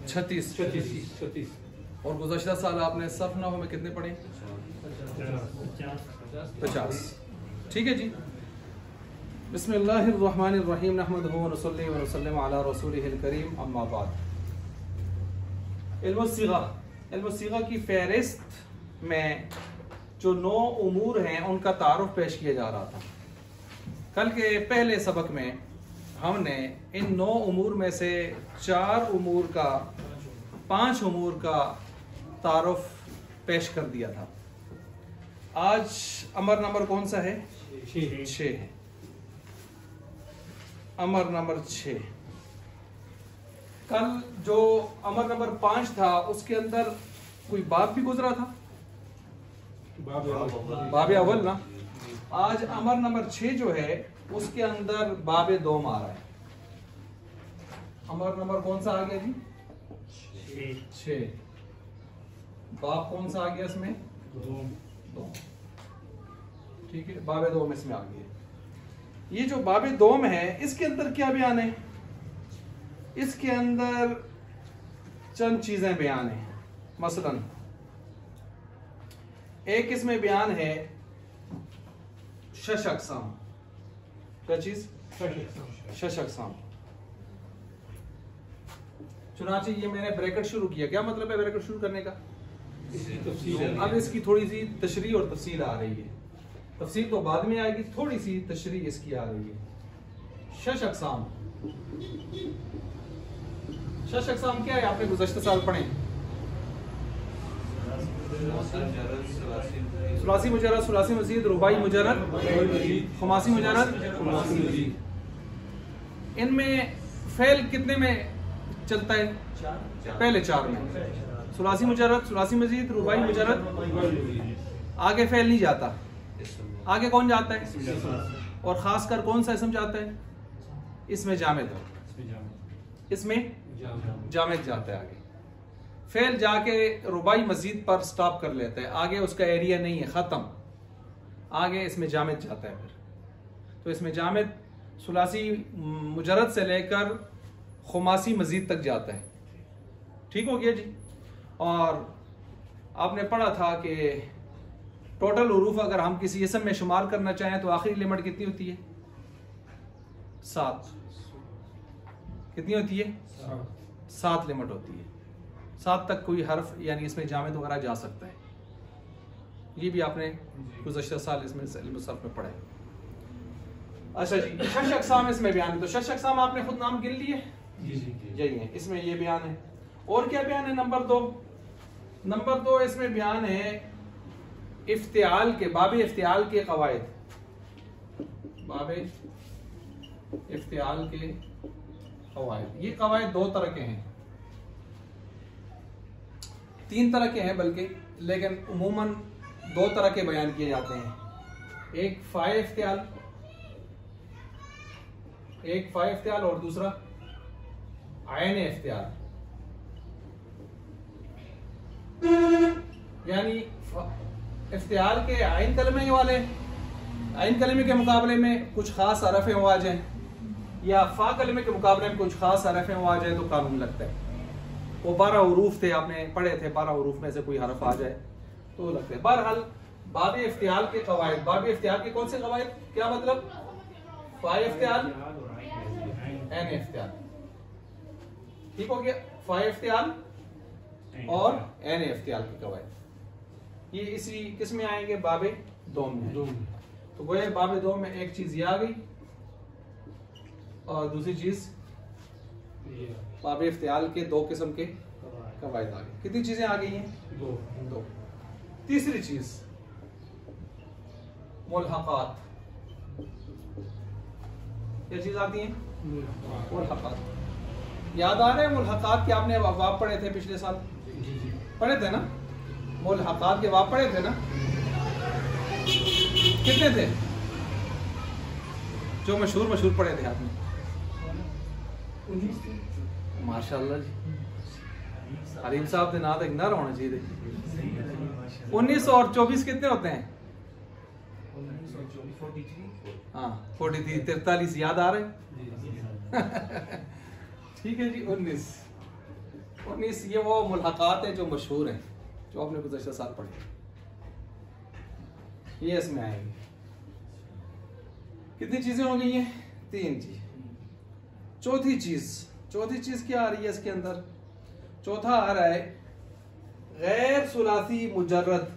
36। और गुज़श्ता साल आपने सफ़ नहव में कितने पढ़े? 50। ठीक है जी। बिस्मिल्लाहिर्रहमानिर्रहीम नहमदुहु व नसल्ली व नसल्लिम अला रसूलिहिल करीम अम्मा बाद। इल्म सीगा की फ़हरिस्त में जो 9 उमूर हैं उनका तारुफ पेश किया जा रहा था। कल के पहले सबक में हमने इन 9 उमूर में से 5 उमूर का तारुफ पेश कर दिया था। आज अमर नंबर कौन सा है? 6 है। अमर नंबर 6। कल जो अमर नंबर 5 था उसके अंदर कोई बाब भी गुजरा था, बाब अव्वल ना। आज अमर नंबर 6 जो है उसके अंदर बाब दोम आ रहा है। अमर नंबर कौन सा आ गया जी? 6। बाब कौन सा आ गया इसमें? दोम। ठीक है, बाब दोम इसमें आ गया। ये जो बाब दोम है इसके अंदर क्या बयान है? इसके अंदर चंद चीजें बयान है। मसलन एक इसमें बयान है शश अक़साम। क्या चीज? शश अक़साम। चुनांचे ये मैंने ब्रैकेट शुरू किया। क्या मतलब है ब्रैकेट शुरू करने का? अब इसकी थोड़ी सी तशरीह और तफसील आ रही है। तफसील तो बाद में आएगी, थोड़ी सी तशरीह इसकी आ रही है। शश अक़साम। शश अक़साम क्या है? आपने गुज़श्ता साल पढ़े। सुलासी मुजर्रद, सुलासी मज़ीद, रुबाई मुजर्रद, खुमासी मुजर्रद। इनमें फ़ेल कितने में चलता है? पहले 4 में। सुलासी मुजर्रद, सुलासी मज़ीद, रुबाई मुजर्रद। आगे फ़ेल नहीं जाता। आगे कौन जाता है? और ख़ासकर कौन सा इसम जाता है? इसमें जामिद। इसमें जामिद जाता है। आगे फेल जाके रुबाई मजीद पर स्टॉप कर लेता है। आगे उसका एरिया नहीं है, ख़त्म। आगे इसमें जामिद जाता है। फिर तो इसमें जामिद सुलासी मुजर्रद से लेकर खुमासी मजीद तक जाता है। ठीक हो गया जी। और आपने पढ़ा था कि टोटल हुरूफ अगर हम किसी इसम में शुमार करना चाहें तो आखिरी लिमिट कितनी होती है? 7। कितनी होती है? 7 लिमिट होती है। 7 तक कोई हर्फ यानी इसमें जामिद वगैरह जा सकता है। ये भी आपने गुज़श्ता साल इसमें मुसफ़ में पढ़ा है। अच्छा जी, शश अक़साम इसमें बयान है। तो शश अक़साम आपने खुद नाम गिन लिए? यही है। इसमें ये बयान है। और क्या बयान है? नंबर 2। नंबर 2 इसमें बयान है इफ्तिआल के, बाब इफ्तिआल के क़वाइद। बाब इफ्तिआल के क़वाइद। ये क़वाइद 2 तरह के हैं, 3 तरह के हैं बल्कि, लेकिन उमूमन 2 तरह के बयान किए जाते हैं। एक फ़ाए इफ्तिआल, और दूसरा आयन इफ्तिआल। यानी इफ्तिआल के आयन कलमे वाले, आयन कलमे के मुकाबले में कुछ खास हरफ़ अवाज हैं, या फ़ा कलमे के मुकाबले में कुछ खास हरफ़ अवाज है तो कानून लगता है। वो 12 हुरूफ थे, आपने पढ़े थे। 12 हुरूफ में से कोई हरफ आ जाए तो लगते हैं। बहरहाल बाब इफ्तिआल के क़वाइद। बाब इफ्तिआल के कौन से क़वाइद? क्या मतलब? फ़ाए इफ्तिआल, ऐन इफ्तिआल। ठीक हो गया। फ़ाए इफ्तिआल और ऐन इफ्तिआल के क़वाइद ये इसी किस में आएंगे? बाब दोम में। तो गोया बाब दोम में एक चीज ये आ गई और दूसरी चीज बाब इफ्तिआल के 2 किस्म के क़वाइद आ गए। कितनी चीजें आ गई हैं? 2। तीसरी चीज मुल्हक़ात। क्या चीज आती है? मुल्हक़ात। याद आ रहे हैं मुल्हक़ात के? आपने बाब पढ़े थे पिछले साल, पढ़े थे ना? मुल्हक़ात के बाब पढ़े थे ना? कितने थे जो मशहूर पढ़े थे आपने? 19। माशाअल्लाह जी, हरीम साहब के नाम एक नर होना चाहिए। 19 और 24 कितने होते हैं? हाँ 43, 43 याद आ रहे? ठीक है जी। 19 19 ये वो मुलाकात है जो मशहूर हैं, जो आपने गुज़श्ता साल पढ़े, ये इसमें आएंगे। कितनी चीजें हो गई हैं? 3 चीज। चौथी चीज क्या आ रही है इसके अंदर? चौथा आ रहा है गैर सुलासी मुजर्रद।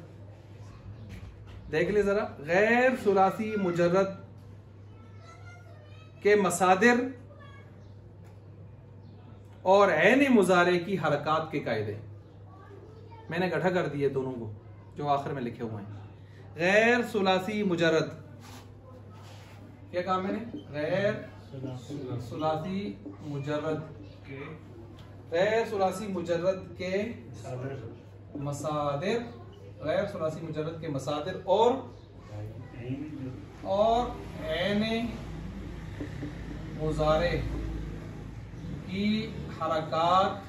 देख ले जरा, गैर सुलासी मुजर्रद के मसादिर और ऐन मुजारे की हरकत के कायदे। मैंने इकट्ठा कर दिए दोनों को जो आखिर में लिखे हुए हैं। गैर सुलासी मुजर्रद, क्या कहा मैंने? गैर सुलासी मुजर्रद के मसादिर, गैर सुलासी मुजर्रद के मसादिर और ऐन मुजारे की हरकत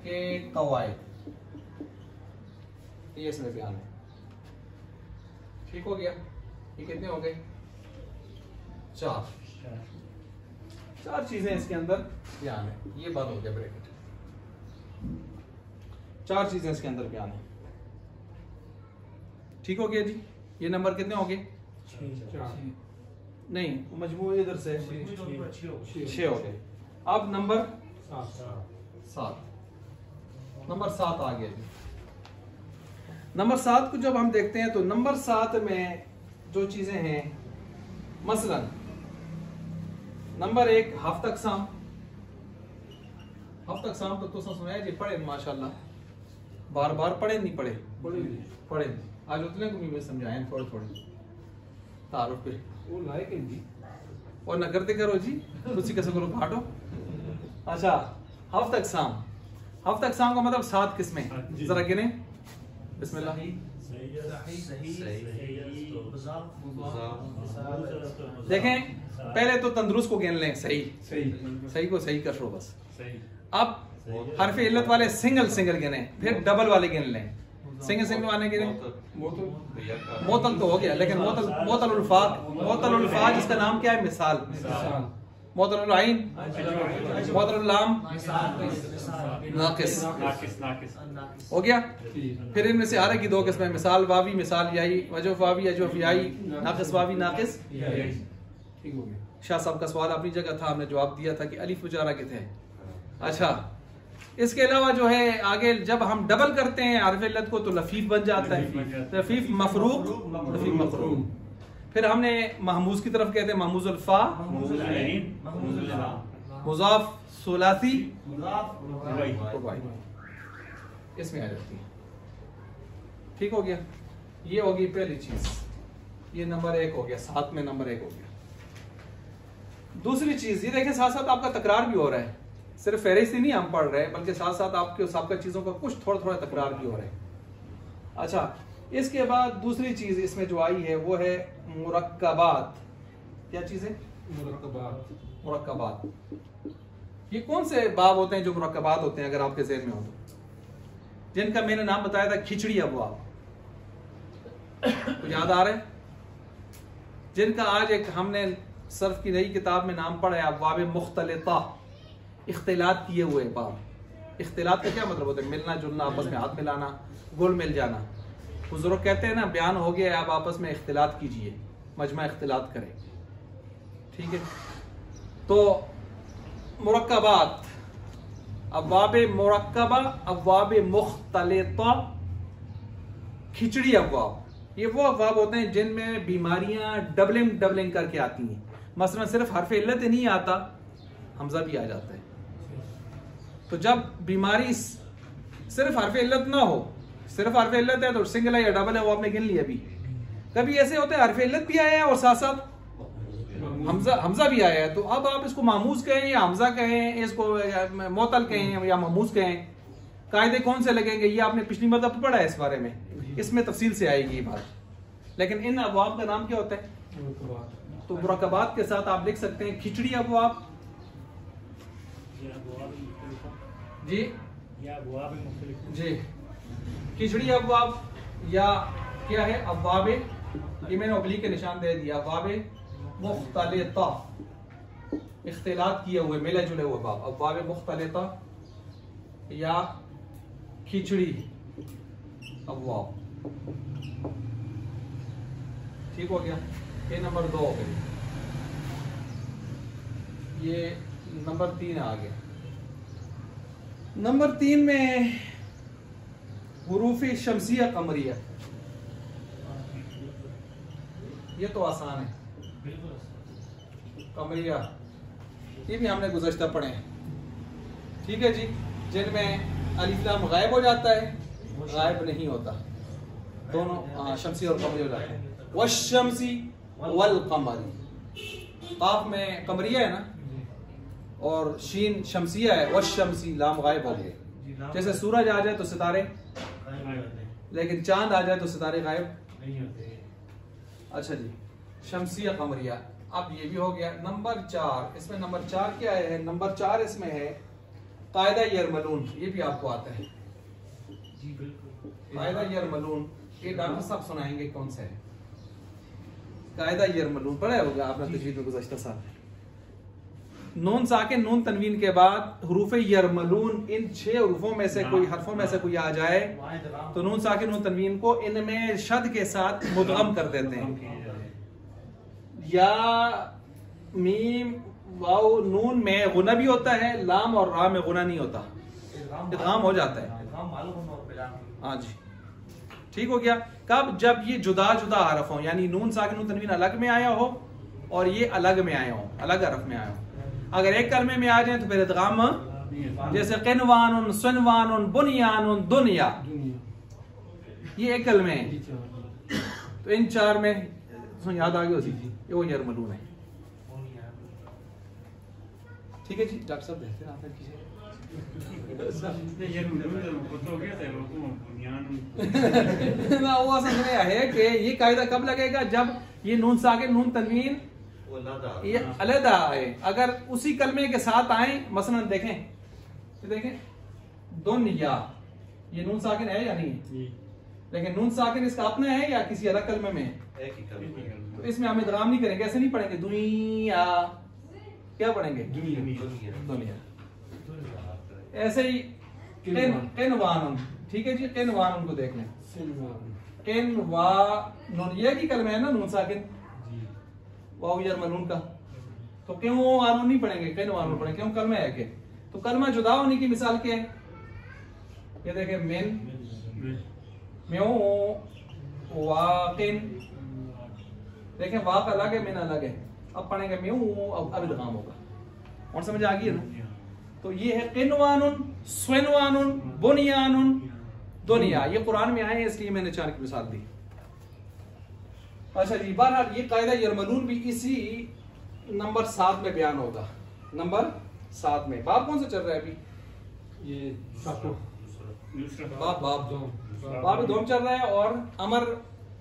के कवायद, ये इसमें बयान है। ठीक हो गया? ये कितने हो गए? 4 चीजें इसके अंदर बयान है। ये बात हो गया ब्रैकेट। 4 चीजें इसके अंदर बयान है। ठीक हो गया जी? ये नंबर कितने हो गए? 6 नहीं, मजमू इधर से 6 हो गए। अब नंबर 7 नंबर 7 आ गया जी। नंबर 7 को जब हम देखते हैं तो नंबर 7 में जो चीजें हैं, मसलन नंबर 1 हफ्त अक़साम। हफ्त अक़साम तो सुनाया जी, पढ़े माशाल्लाह, बार बार पढ़े नहीं पढ़े? पढ़े। आज उतने को भी मैं समझाएं थोड़े तारुफ पे वो लायक है जी, और न करते करो जी, उसी कैसे करो घाटो। अच्छा, हफ्त अक़साम का मतलब 7 किस्में, जरा गिने। बिस्मिल्लाह। देखें, पहले तो तंदुरुस्त को गिन लें। सही को सही कर लो बस। अब हरफ इल्लत वाले सिंगल गिने, फिर डबल वाले गिन लें। सिंगल वाले गिने। मोतल तो हो गया, लेकिन मोतल उल्फाज इसका नाम क्या है? मिसाल। मोतल आइन, मोतल लाम, नाकिस हो गया। फिर इनमें से हर एक की 2 किस्में, मिसाल वावी, मिसाल याई, वजफ वावी, वजफ याई, नाकिस वावी, नाकिस याई। ठीक हो गया। शाह साहब का सवाल अपनी जगह था, हमने जवाब दिया था कि अलिफ मुजारा के थे। अच्छा, इसके अलावा जो है आगे जब हम डबल करते हैं हरफ इल्लत को तो लफीफ बन जाता है। लफीफ मफरूक, लफीफ मफरूक। फिर हमने महमूज की तरफ कहते हैं महमूजुल फा, मुजाफ सुलासी, इसमें आ जाती है। ठीक हो गया? ये होगी पहली चीज। ये नंबर 1 हो गया, 7 में नंबर 1 हो गया। दूसरी चीज ये देखें, साथ साथ आपका तकरार भी हो रहा है। सिर्फ फहरिस्त ही नहीं हम पढ़ रहे हैं, बल्कि साथ साथ आपके सबका चीजों का कुछ थोड़ा तकरार भी हो रहा है। अच्छा, इसके बाद दूसरी चीज इसमें जो आई है वो है मुरक्कबात। क्या चीज है? मुरक्कबात। ये कौन से बाब होते हैं जो मुरक्कबात होते हैं, अगर आपके ज़हन में हो तो? जिनका मैंने नाम बताया था, खिचड़ी अबवाब। तो याद आ रहा है? जिनका आज एक हमने सर्फ की नई किताब में नाम पढ़ा है, अबवाब मुख्तलिता, इख्तिलात किए हुए बाब। इख्तिलात का क्या मतलब होता है? मिलना जुलना, आपस में हाथ मिलाना, गुल मिल जाना। बुजुर्ग कहते हैं ना, बयान हो गया, आप आपस में इख्तिलात कीजिए, मजमा इख्तिलात करें। ठीक है? तो मुरक्कबात, अब्वाब मुरक्कबा, अब्वाब मुख्तलिता, खिचड़ी अब्वाब। ये वो अब्वाब होते हैं जिनमें बीमारियां डबलिंग करके आती हैं। मसलन सिर्फ हरफ इल्लत ही नहीं आता, हमजा भी आ जाता है। तो जब बीमारी सिर्फ हरफ इल्लत ना हो, सिर्फ हरफ इल्लत है तो सिंगल है या डबल है वो आपने गिन लिया। अभी कभी ऐसे होते हैं हरफ इल्लत भी आया है और साथ साथ हमजा भी आया है, तो अब आप इसको मामूज कहें या हमजा कहें, इसको मोतल कहें या मामूज कहें, कायदे कौन से लगेंगे ये आपने पिछली मरतबा पढ़ा है इस बारे में, इसमें तफसील से आएगी ये बात। लेकिन इन अबवाब का नाम क्या होता है? तो मुरक्कबात के साथ आप लिख सकते हैं खिचड़ी अबवाब जी, जी खिचड़ी अबवाब, या क्या है अबवाब, ये मैंने ओब्लिक के निशान दे दिया, अबवाब मुख्तलिता, इख्तिलात किए हुए मिले जुले हुए बाब, अबवाब मुख्तलिता, या खिचड़ी। अल्लाह, ठीक हो गया। ये नंबर 2 हो गई। ये नंबर 3 आ गया। नंबर 3 में हुरूफ शमसिया कमरिया। ये तो आसान है, कमरिया ये भी हमने गुज़श्ता पढ़े हैं, ठीक है जी। जिनमें अलिफ लाम गायब हो जाता है, गायब नहीं होता, दोनों शमसी और कमरी हो जाते हैं। वश्शमसी वल कमरी, काफ में कमरिया है ना और शीन शमसिया है। वश्शमसी लाम गायब हो गए। जैसे सूरज आ जाए तो सितारे, लेकिन चांद आ जाए तो सितारे गायब नहीं होते। अच्छा जी, शमसिया कमरिया। अब ये भी हो गया। नंबर 4, इसमें नंबर 4 क्या है? नंबर 4 इसमें है कायदा यरमलून। ये भी आपको आता है जी? बिल्कुल, कायदा यरमलून। ये डॉक्टर साहब सुनाएंगे कौन सा है कायदा यरमलून। पढ़ा होगा आपने तजवीद में गुज़श्ता साल। नून साकिन नून तनवीन के बाद हुरूफ यरमलून, इन 6 हुरूफों में से कोई हरफों में से कोई आ जाए तो नून साकिन नून तनवीन को इनमें शद के साथ मुदगम कर देते हैं। या मीम वाव नून में गुना भी होता है, लाम और रा में गुना नहीं होता, इदगाम हो जाता है। हाँ जी, ठीक हो गया। कब? जब ये जुदा जुदा हरफ हो, यानी नून साकिन नून तनवीन अलग में आया हो और ये अलग में आया हो, अलग हरफ में आया हो। अगर एक कलमे में आ जाए तो फिर इदगाम, जैसे क़िनवानुन सुनवानुन बुनियानुन दुनिया, ये एक कलमे हैं। तो इन 4 में याद आ गया, ये वो यरमलून है। ठीक है जी, डॉक्टर साहब देखते हैं आखिर कीजिए। ना वो समझ में है कि ये कायदा कब लगेगा? जब ये नून साकिन नून तनवीन ये अलहदा आए। अगर उसी कलमे के साथ आए, मसलन देखें दुनिया, ये नून साकिन है या नहीं? लेकिन नून साकिन इसका अपना है या किसी अलग कलमे में है? तो इसमें हम इदगाम नहीं करेंगे, ऐसे नहीं पढ़ेंगे दुनिया, क्या पढ़ेंगे? दुनिया। ऐसे ही क़िनवानुन, ठीक है जी। क़िनवानुन को देख लें, क़िनवानुन ये की कलमा है ना नून साकिन वाव यरमलून का, तो क्यों वानुन नहीं पढ़ेंगे, क़िनवानुन पढ़ेंगे? क्यों? कलमा है के। तो कलमा जुदा होने की मिसाल क्या है? ये देखें, मिन म्यू वाकिन, देखें वाक अलग है, मिन अलग है। अब पढ़ेंगे म्यू, अब इदगाम होगा। और समझ आ गई ना? तो ये है क़िनवानुन सुनवानुन बुनियानुन दुनिया। ये कुरान में आए हैं, इसलिए मैंने 4 की मिसाल दी। अच्छा जी, बहरहाल ये कायदा यरमलून भी इसी नंबर 7 में बयान होगा। नंबर 7 में बाब कौन सा चल रहा है अभी? ये बाब दोम चल रहा है। और अमर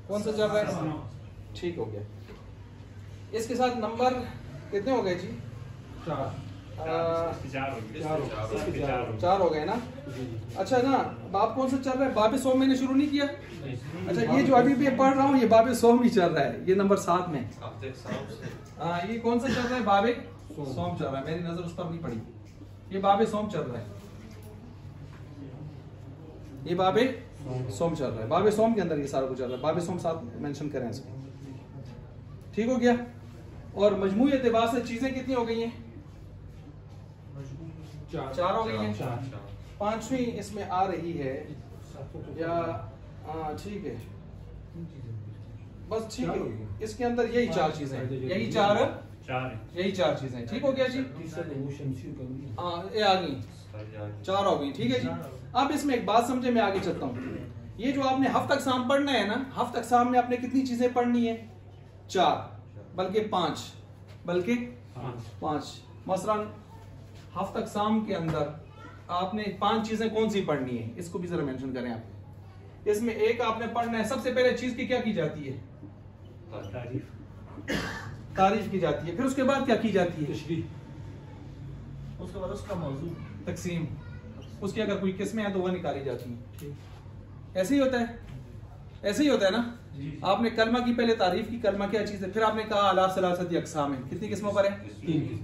कौन सा चल रहा है? ठीक हो गया। इसके साथ नंबर कितने हो गए जी? 4 हो गए ना? अच्छा ना, बाब कौन सा चल रहा है? बाबे सोम मैंने शुरू नहीं किया। अच्छा, ये जो अभी भी पढ़ रहा हूँ ये बाबे सोम ही चल रहा है, ये नंबर 7 में। ये कौन सा चल रहा है? बाबे सोम चल रहा है। मेरी नजर उस पर नहीं पड़ी। ये बाबे सोम चल रहा है, ये बाबे सोम चल रहा है। बाबे सोम के अंदर ये सारा कुछ चल रहा है। बाबे सोम 7 मेंशन करें इसको, ठीक हो गया। और मजमूई एतबार से चीजें कितनी हो गई हैं? 4 हो गई हैं। 5वीं इसमें आ रही है या ठीक है, बस ठीक है। इसके अंदर यही 4 चीजें, यही 4 चीजें, ठीक हो गया जी। ये आ गई, 4 हो गई, ठीक है जी। अब इसमें एक बात समझे, मैं आगे चलता हूँ। ये जो आपने हफ्त अक़साम पढ़ना है ना, हफ्त अक़साम में आपने कितनी चीजें पढ़नी है? 4 बल्कि 5 मसलन हफ्त अक़साम के अंदर आपने 5 चीजें कौन सी पढ़नी है, इसको भी जरा मेंशन करें आप। इसमें एक आपने पढ़ना है, सबसे पहले चीज की क्या की जाती है? तारीफ की जाती है। फिर उसके बाद क्या की जाती है? उसके बाद उसका मौजू तकसीम, उसकी अगर कोई किस्में हैं तो वह निकाली जाती है। ऐसे ही होता है, ऐसे ही होता है ना? आपने कलमा की पहले तारीफ की, कलमा क्या चीज है, फिर आपने कहा अला सलासती अक़साम है, कितनी किस्मों पर है? 3।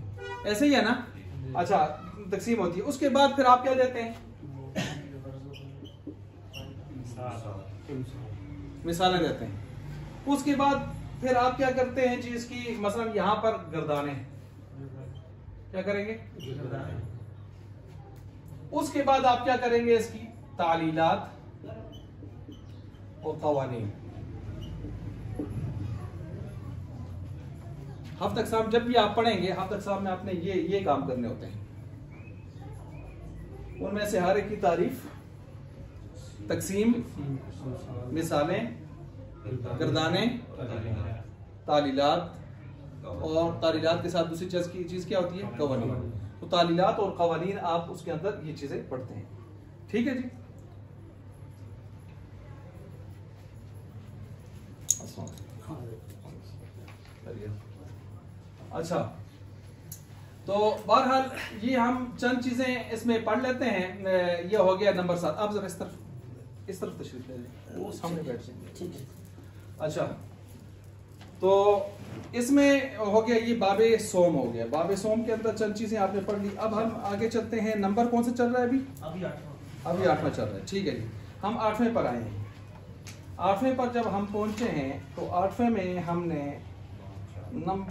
ऐसे ही है ना? अच्छा, तकसीम होती है। उसके बाद फिर आप क्या देते हैं? मिसालें देते हैं। उसके बाद फिर आप क्या करते हैं जी, इसकी मसलन यहां पर गर्दाने, क्या करेंगे? उसके बाद आप क्या करेंगे? इसकी तालीलात और कवानीन। हफ्ता अक़साम जब भी आप पढ़ेंगे, हफ्ता अक़साम में आपने ये काम करने होते हैं। उनमें से हर एक की तारीफ, तकसीम, मिसालें, गर्दाने, तालीलात, और तालीलात के साथ दूसरी चीज क्या होती है? कवानीन। तो तालीलात और कवानीन आप उसके अंदर ये चीजें पढ़ते हैं। ठीक है जी। अच्छा, तो बहरहाल ये हम चंद चीजें इसमें पढ़ लेते हैं। ये हो गया नंबर 7। अब जरा इस तरफ तशरीफ ले लें, वो सामने बैठ जाएंगे। अच्छा, तो इसमें हो गया ये बाबे सोम हो गया। बाबे सोम के अंदर चंद चीजें आपने पढ़ ली। अब हम आगे चलते हैं। नंबर कौन सा चल रहा है अभी? अभी 8वां चल रहा है। ठीक है जी, हम 8वें पर आए हैं। 8वें पर जब हम पहुंचे हैं तो 8वें में हमने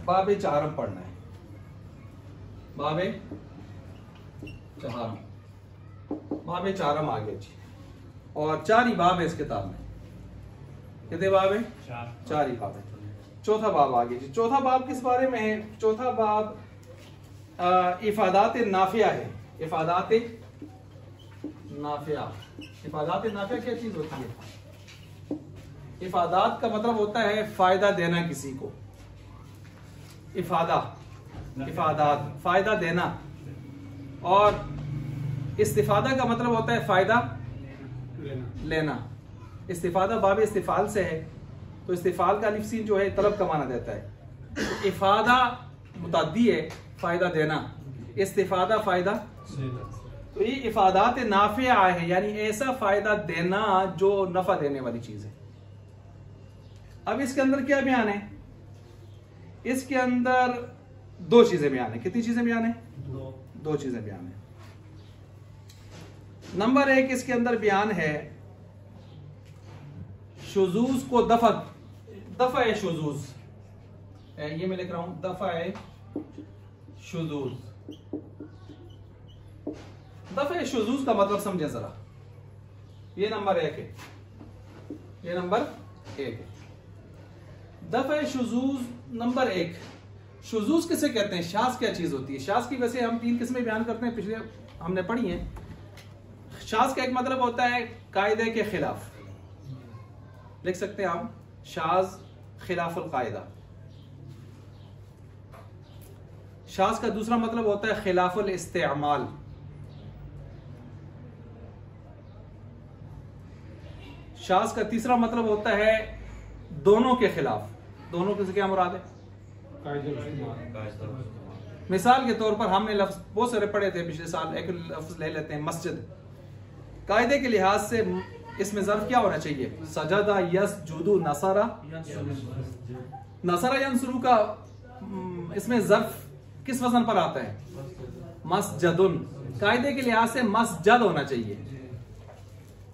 बाबे चारम पढ़ना है। बाबे चारम आ गए जी, और 4 ही बाब है इस किताब में। कितने बाब है? 4 ही बाब है। चौथा बाब आ गया जी। चौथा बाब किस बारे में है? चौथा बाब इफादात नाफिया है। इफादात नाफिया क्या चीज होती है? इफादात का मतलब होता है फायदा देना किसी को। इफादात फायदा देना, और इस्तिफादा का मतलब होता है फायदा लेना। इस्तिफादा बाब इस्तिफाल से है, तो इस्तिफाल का अलिफ सीन जो है तलब का माना देता है। तो इफादा मुतद्दी है, फायदा देना, इस्तिफादा फायदा। तो ये इफादात नाफिया है, यानी ऐसा फायदा देना जो नफा देने वाली चीज है। अब इसके अंदर क्या बयान है? इसके अंदर 2 चीजें बयान है। कितनी चीजें बयान है? 2 चीजें बयान है। नंबर 1 इसके अंदर बयान है शुजूज को दफा शुजूज, ये मैं लिख रहा हूं, दफा शुजूज। दफा शुजूज का मतलब समझे जरा। ये नंबर 1 है, ये नंबर 1 है। दफा शुजूज नंबर 1। शुजूज किसे कहते हैं? शाज़ क्या चीज होती है? शाज़ की वैसे हम 3 किस्में बयान करते हैं, पिछले हमने पढ़ी हैं। शाज़ का एक मतलब होता है कायदे के खिलाफ, लिख सकते हैं हम शाज़ खिलाफुल कायदा। शाज़ का दूसरा मतलब होता है खिलाफुल इस्तेमाल। शाज़ का तीसरा मतलब होता है दोनों के खिलाफ। दोनों के से क्या मुराद है? मिसाल के तौर पर हमने लफ्ज बहुत सारे पढ़े थे पिछले साल। एक लफ्ज ले लेते हैं, मस्जिद। कायदे के लिहाज से इसमें ज़र्फ क्या होना चाहिए? सजदा यसजुदु नसरा। नसरा यंसुरु का इसमें ज़र्फ किस वजन पर आता है? मस्जदुन। कायदे के लिहाज से मस्जद होना चाहिए।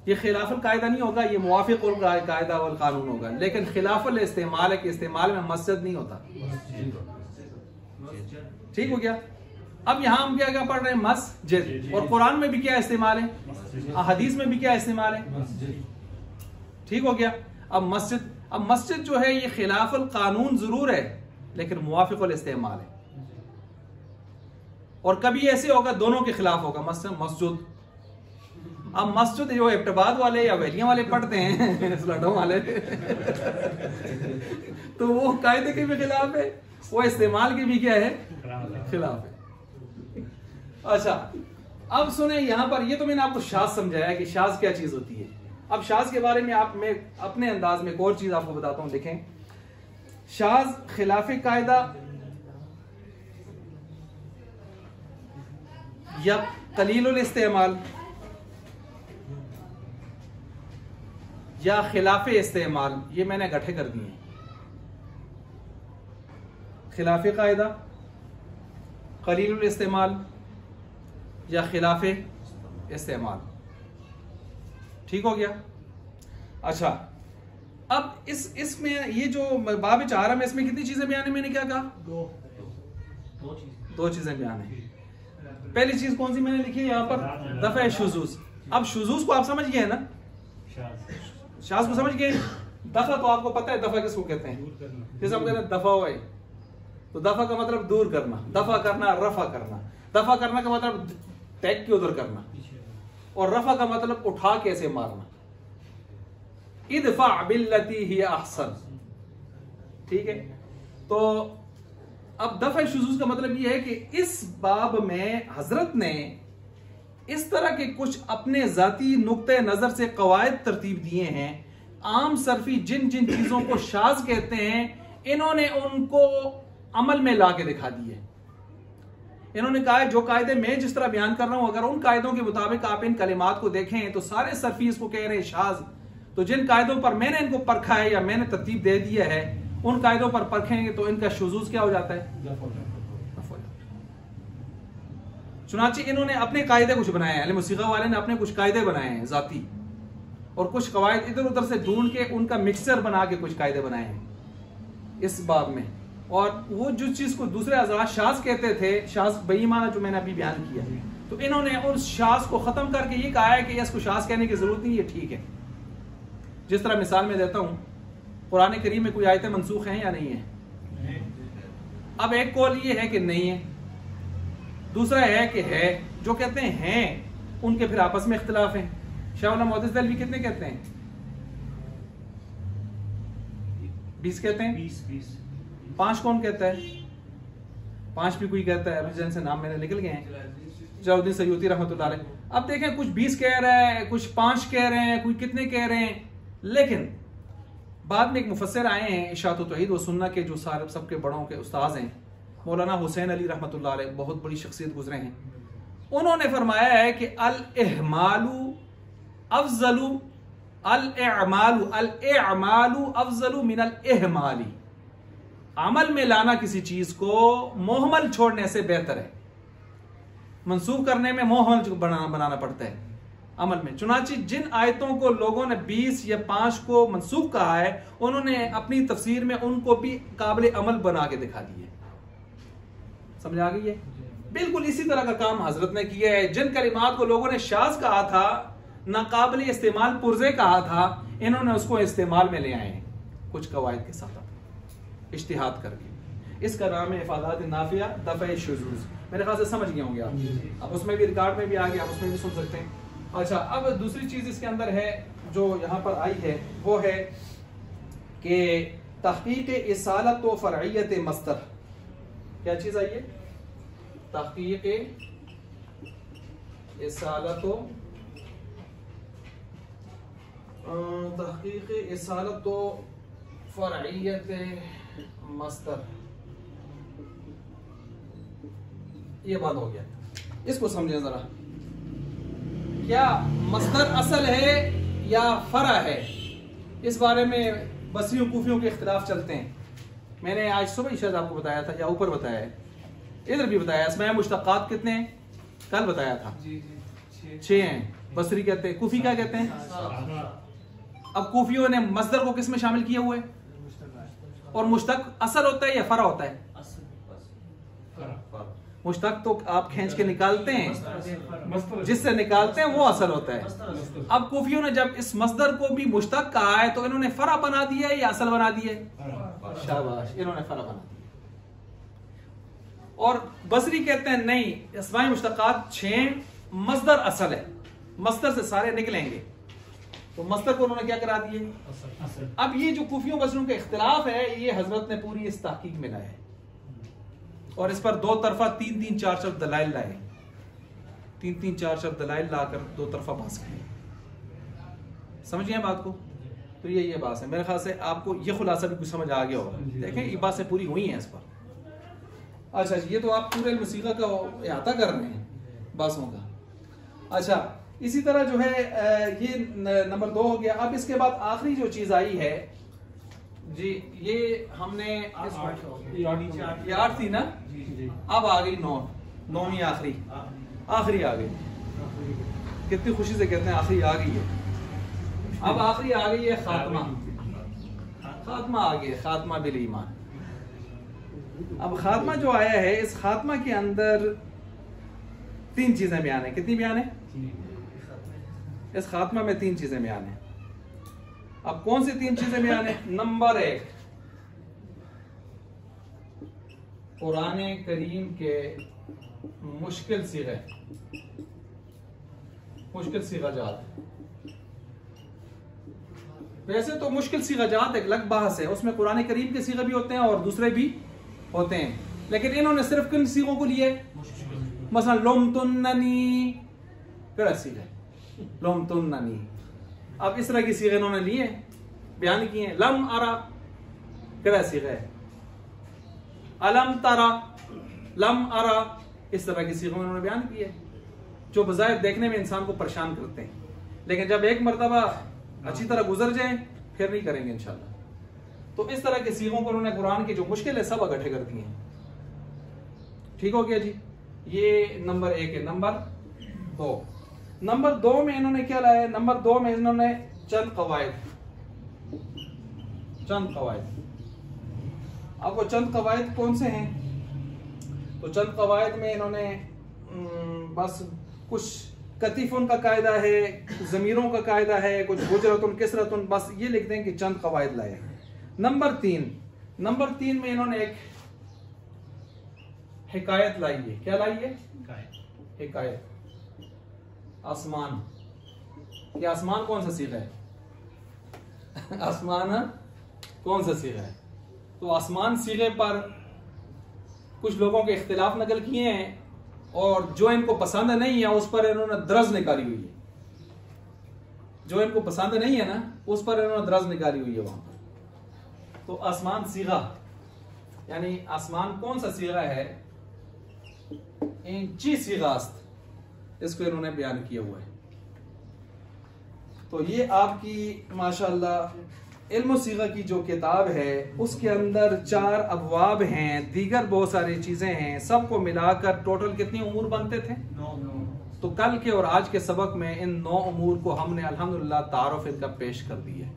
ये खिलाफुल कायदा नहीं होगा, ये मुवाफिकुल कायदा वल कानून होगा। लेकिन खिलाफुल इस्तेमाल है कि इस्तेमाल में मस्जिद नहीं होता। ठीक हो गया। अब यहां हम क्या पढ़ रहे हैं? मस्जिद। और कुरान में भी क्या इस्तेमाल है? हदीस में भी क्या इस्तेमाल है? ठीक हो गया। अब मस्जिद जो है ये खिलाफुल कानून जरूर है, लेकिन मुवाफिकुल इस्तेमाल है। और कभी ऐसे होगा दोनों के खिलाफ होगा, मस्जिद। अब मस्जिद जो इब्तिबाद वाले या वैलियां वाले पढ़ते हैं स्लटों वाले तो वो कायदे के भी खिलाफ है, वो इस्तेमाल के भी क्या है? खिलाफ है। अच्छा, अब सुने यहां पर, ये तो मैंने आपको शाज़ समझाया कि शाज़ क्या चीज होती है। अब शाज़ के बारे में मैं अपने अंदाज में एक और चीज आपको बताता हूं। देखें, शाज़ खिलाफ कायदा या कलीलुल इस्तेमाल या खिलाफ इस्तेमाल, ये मैंने इकट्ठे कर दिए। खिलाफ कायदा, कलीलुल इस्तेमाल या खिलाफ इस्तेमाल। ठीक हो गया। अच्छा, अब इसमें ये जो बाब 4 में इसमें कितनी चीजें बयान है? मैंने क्या कहा? दो चीजें बयान है। पहली चीज कौन सी मैंने लिखी है यहाँ पर? दफा शुजूज। अब शुजूज को आप समझ गए ना, शाज को समझ गए। दफा तो आपको पता है दफा किसको कहते हैं? जैसे हम कहते हैं दफा हुआ, तो दफा का मतलब दूर करना, दफा करना, रफा करना। दफा करना का मतलब टैग के उधर करना, और रफा का मतलब उठा के ऐसे मारना। इदफा बिल्लती ही अहसन, ठीक है। तो अब दफा शुजूज का मतलब यह है कि इस बाब में हजरत ने इस तरह के कुछ अपने जाती नुक्ते नजर से कवायद तरतीब दिए हैं। आम सरफी जिन जिन चीजों को शाज कहते हैं, इन्होंने उनको अमल में ला के दिखा दिए। इन्होंने कहा है जो कायदे मैं जिस तरह बयान कर रहा हूं, अगर उन कायदों के मुताबिक आप इन कलिमात को देखें तो सारे सरफी इसको कह रहे हैं शाज। तो जिन कायदों पर मैंने इनको परखा है या मैंने तरतीब दे दिया है, उन कायदों पर परखेंगे तो इनका शुजूज क्या हो जाता है? चुनांचे इन्होंने अपने कायदे कुछ बनाए हैं, मुसीक़ा वाले ने अपने कुछ कायदे बनाए हैं जाती, और कुछ कवायद इधर उधर से ढूंढ के उनका मिक्सचर बना के कुछ कायदे बनाए हैं इस बाब में। और वो जो चीज को दूसरे हज़रात शाज कहते थे, शाज बेईमाना जो मैंने अभी बयान किया, तो इन्होंने उस शाज को खत्म करके ये कहा है कि इसको शाज कहने की जरूरत नहीं, ये ठीक है। जिस तरह मिसाल में देता हूं, कुरान करीम में कोई आयतें मनसूख हैं या नहीं है? अब एक कौल ये है कि नहीं है, दूसरा है कि है। जो कहते हैं उनके फिर आपस में इख्तिलाफ है। शाह मोहतज़िली कितने कहते हैं? 20 कहते हैं। 20 5 कौन कहता है? 5 भी कोई कहता है, अभी जिनसे नाम मेरे निकल गए हैं, जलालुद्दीन सयूती रहमतुल्लाह अलैह। अब देखें, कुछ 20 कह रहा है, कुछ 5 कह रहे हैं, कोई कितने कह रहे हैं। लेकिन बाद में एक मुफस्सिर आए हैं इशाअत तौहीद व सुन्नह के, जो सारे सबके बड़ों के उस्ताद हैं, मौलाना हुसैन अली रहमतुल्लाह अलैह, बहुत बड़ी शख्सियत गुजरे हैं। उन्होंने फरमाया है कि अल-इहमालु अफजलु अल-इअमालु अफजलु मिनल इहमाली। अमल में लाना किसी चीज को मोहमल छोड़ने से बेहतर है। मंसूब करने में मोहमल बनाना पड़ता है अमल में। चुनांचे जिन आयतों को लोगों ने 20 या 5 को मंसूब कहा है, उन्होंने अपनी तफसीर में उनको भी काबिल अमल बना के दिखा दिए। समझ आ गई है? बिल्कुल इसी तरह का काम हजरत ने किया है। जिन कलिमात को लोगों ने शाज कहा था, नाकाबिल इस्तेमाल पुर्जे कहा था, इन्होंने उसको इस्तेमाल में ले आए हैं कुछ कवायद के साथ इज्तिहाद करके। इसका नाम है इफादात नाफिया दफ़े शुज़ूज़। मेरे ख्याल से समझ गए होंगे आप। अब उसमें भी रिकॉर्ड में भी आ गया, आप उसमें भी सुन सकते हैं। अच्छा, अब दूसरी चीज इसके अंदर है जो यहाँ पर आई है, वो है कि तहकीक इसालत व फ़रइयत मस्तर। क्या चीज आई है? तहकीक इसालत व फ़रइयत मस्तर। ये बात हो गया, इसको समझें जरा। क्या मस्दर असल है या फरा है? इस बारे में बसरियों कूफियों के इख्तिलाफ चलते हैं। मैंने आज सुबह शायद आपको बताया था या ऊपर बताया है, इधर भी बताया। इसमें मुश्तक़ात कितने हैं? कल बताया था 6 हैं। बसरी कहते हैं, कूफी क्या कहते हैं? अब कूफियों ने मस्दर को किस में शामिल किए हुए? और मुश्तक असल होता है या फरा होता है? मुश्तक तो आप खींच के निकालते हैं, जिससे निकालते हैं वो असल होता है। अब कूफियों ने जब इस मस्दर को भी मुश्तक कहा है, तो इन्होंने फरा बना दिया है या असल बना दिया है? शाबाश, इन्होंने फरा बना दिया। और बसरी कहते हैं नहीं, अस्माए मुश्तक़ात 6, मस्दर असल है, मस्दर से सारे निकलेंगे। तो मस्दर को उन्होंने क्या करा दिए? अब ये जो कूफियों बसरियों का इख्तिलाफ है, ये हजरत ने पूरी इस तहकीक में लाया है, और इस पर 2 तरफा 3-3, 4-4 दलाइल लाए। 3-3, 4-4 दलाइल लाकर 2 तरफा बात करें। समझिए बात को? तो ये बात है। मेरे ख्याल से आपको ये खुलासा भी कुछ समझ आ गया होगा। देखें, ये बात से पूरी हुई है इस पर। अच्छा, ये तो आप पूरे मुसीक़ा का अहाता कर रहे हैं बातों का। अच्छा, इसी तरह जो है ये नंबर 2 हो गया। अब इसके बाद आखिरी जो चीज आई है जी, ये हमने 8 थी ना, अब आ गई 9वीं आखिरी आ गई। कितनी खुशी से कहते हैं आखिरी आ गई है। अब आखिरी आ गई है खात्मा। खात्मा आ गया, खात्मा बिल ईमान। अब खात्मा जो आया है, इस खात्मा के अंदर 3 चीजें बयान है। कितनी बयान है? इस खात्मा में 3 चीजें बयान है। अब कौन सी 3 चीजें बयान है? नंबर 1, कुरान करीम के मुश्किल सीगे, मुश्किल सीगाजात। वैसे तो मुश्किल सीगाजात एक अलग बहस है, उसमें कुरान करीम के सीगे भी होते हैं और दूसरे भी होते हैं, लेकिन इन्होंने सिर्फ किन सीगों को लिए? मसलन लोम तुन्ननी, केड़ा सीगा? लोम तुन्ननी। अब इस तरह की सीगे इन्होंने लिए, बयान किए। लम अरा, केड़ा सीगा है? अलम तरा, लम अरा, इस तरह की सीगों में उन्होंने बयान किए, जो बजाय देखने में इंसान को परेशान करते हैं, लेकिन जब एक मरतबा अच्छी तरह गुजर जाए फिर नहीं करेंगे इंशाल्लाह। तो इस तरह के सीगों को उन्होंने कुरान की जो मुश्किल है सब इकट्ठे कर दिए। ठीक हो गया जी, ये नंबर 1 है। नंबर 2, नंबर 2 में इन्होंने क्या लाया? नंबर 2 में इन्होंने चंद कवायद। अब वो चंद कवायद कौन से हैं? तो चंद कवायद में इन्होंने बस कुछ कतीफुन का कायदा है, जमीरों का कायदा है, कुछ गुजरतुन किसरतुन, बस ये लिखते हैं कि चंद कवायद लाए। नंबर 3 में इन्होंने एक हिकायत लाई है। क्या लाई है? हिकायत। आसमान। ये आसमान कौन सा सीगा है? आसमान कौन सा सीगा है? तो आसमान सीगे पर कुछ लोगों के इख्तिलाफ नकल किए हैं, और जो इनको पसंद नहीं है उस पर इन्होंने दरज निकाली हुई है। जो इनको पसंद नहीं है ना, उस पर इन्होंने दरज निकाली हुई है वहां पर। तो आसमान सीगा, यानी आसमान कौन सा सीगा है? इंची सीगास्त, इसको इन्होंने बयान किया हुआ है। तो ये आपकी माशाअल्लाह इल्म सीगा की जो किताब है, उसके अंदर 4 अबवाब हैं, दीगर बहुत सारी चीजें हैं, सबको मिलाकर टोटल कितनी उमूर बनते थे? 9। तो कल के और आज के सबक में इन 9 उमूर को हमने अल्हम्दुलिल्लाह तारुफ इनका पेश कर दी है,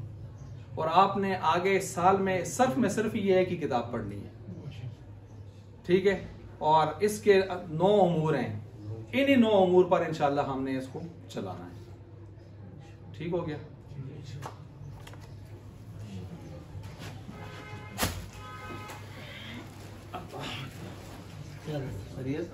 और आपने आगे साल में सिर्फ ये है कि किताब पढ़नी है। ठीक है, और इसके 9 उमूर हैं, इन्हीं 9 उमूर पर इंशाल्लाह हमने इसको चलाना है। ठीक हो गया? खैरियत।